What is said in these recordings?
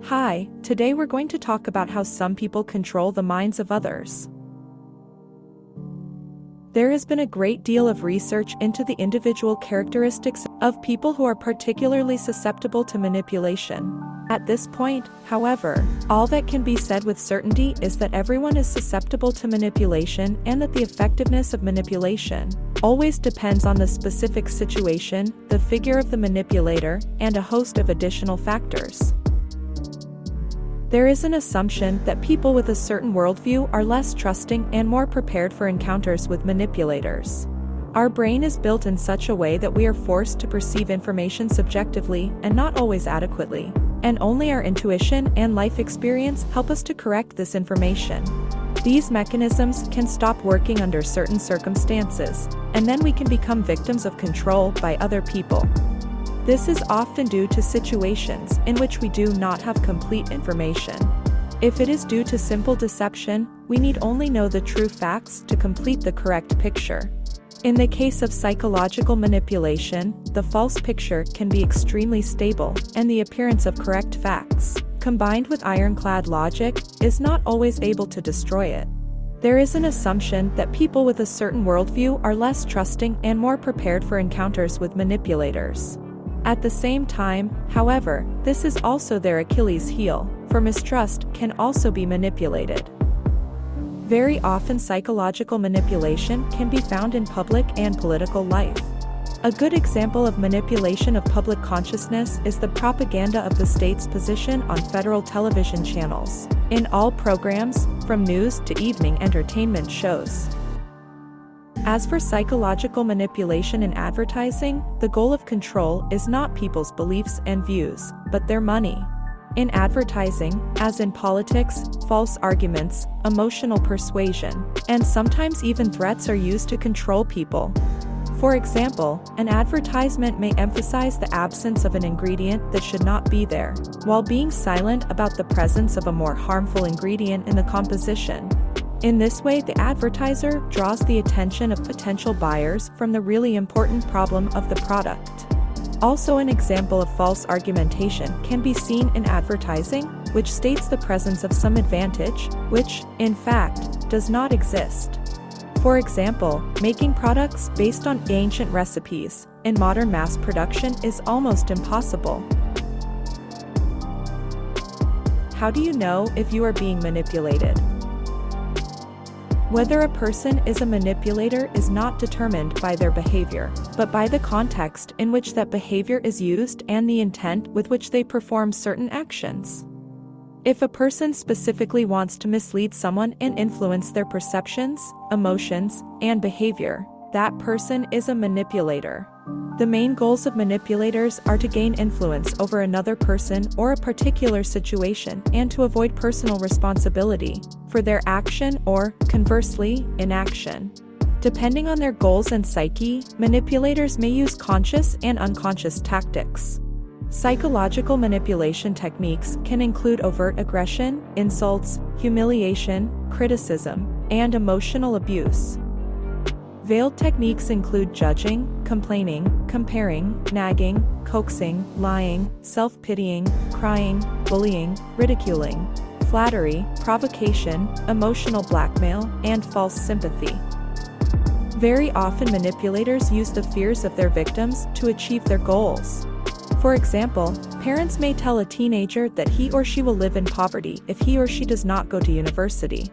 Hi, today we're going to talk about how some people control the minds of others. There has been a great deal of research into the individual characteristics of people who are particularly susceptible to manipulation. At this point, however, all that can be said with certainty is that everyone is susceptible to manipulation and that the effectiveness of manipulation always depends on the specific situation, the figure of the manipulator, and a host of additional factors. There is an assumption that people with a certain worldview are less trusting and more prepared for encounters with manipulators. Our brain is built in such a way that we are forced to perceive information subjectively and not always adequately, and only our intuition and life experience help us to correct this information. These mechanisms can stop working under certain circumstances, and then we can become victims of control by other people. This is often due to situations in which we do not have complete information. If it is due to simple deception, we need only know the true facts to complete the correct picture. In the case of psychological manipulation, the false picture can be extremely stable, and the appearance of correct facts, combined with ironclad logic, is not always able to destroy it. There is an assumption that people with a certain worldview are less trusting and more prepared for encounters with manipulators. At the same time, however, this is also their Achilles heel, for mistrust can also be manipulated. Very often psychological manipulation can be found in public and political life. A good example of manipulation of public consciousness is the propaganda of the state's position on federal television channels, in all programs, from news to evening entertainment shows. As for psychological manipulation in advertising, the goal of control is not people's beliefs and views, but their money. In advertising, as in politics, false arguments, emotional persuasion, and sometimes even threats are used to control people. For example, an advertisement may emphasize the absence of an ingredient that should not be there, while being silent about the presence of a more harmful ingredient in the composition. In this way, the advertiser draws the attention of potential buyers from the really important problem of the product. Also, an example of false argumentation can be seen in advertising, which states the presence of some advantage, which, in fact, does not exist. For example, making products based on ancient recipes in modern mass production is almost impossible. How do you know if you are being manipulated? Whether a person is a manipulator is not determined by their behavior, but by the context in which that behavior is used and the intent with which they perform certain actions. If a person specifically wants to mislead someone and influence their perceptions, emotions, and behavior, that person is a manipulator. The main goals of manipulators are to gain influence over another person or a particular situation and to avoid personal responsibility for their action or, conversely, inaction. Depending on their goals and psyche, manipulators may use conscious and unconscious tactics. Psychological manipulation techniques can include overt aggression, insults, humiliation, criticism, and emotional abuse. Veiled techniques include judging, complaining, comparing, nagging, coaxing, lying, self-pitying, crying, bullying, ridiculing, flattery, provocation, emotional blackmail, and false sympathy. Very often manipulators use the fears of their victims to achieve their goals. For example, parents may tell a teenager that he or she will live in poverty if he or she does not go to university.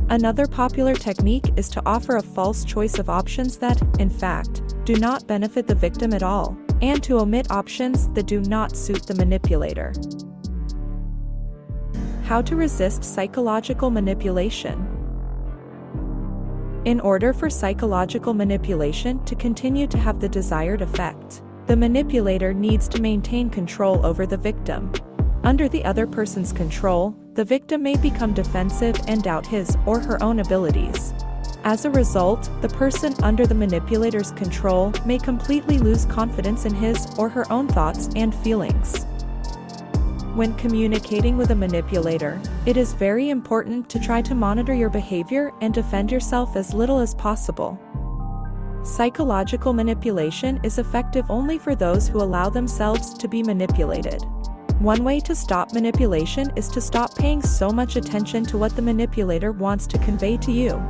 Another popular technique is to offer a false choice of options that, in fact, do not benefit the victim at all, and to omit options that do not suit the manipulator. How to resist psychological manipulation? In order for psychological manipulation to continue to have the desired effect, the manipulator needs to maintain control over the victim. Under the other person's control, the victim may become defensive and doubt his or her own abilities. As a result, the person under the manipulator's control may completely lose confidence in his or her own thoughts and feelings. When communicating with a manipulator, it is very important to try to monitor your behavior and defend yourself as little as possible. Psychological manipulation is effective only for those who allow themselves to be manipulated. One way to stop manipulation is to stop paying so much attention to what the manipulator wants to convey to you.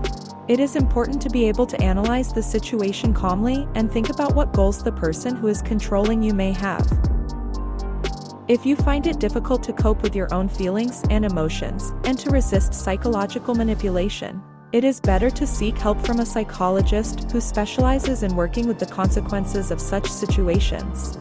It is important to be able to analyze the situation calmly and think about what goals the person who is controlling you may have. If you find it difficult to cope with your own feelings and emotions, and to resist psychological manipulation, it is better to seek help from a psychologist who specializes in working with the consequences of such situations.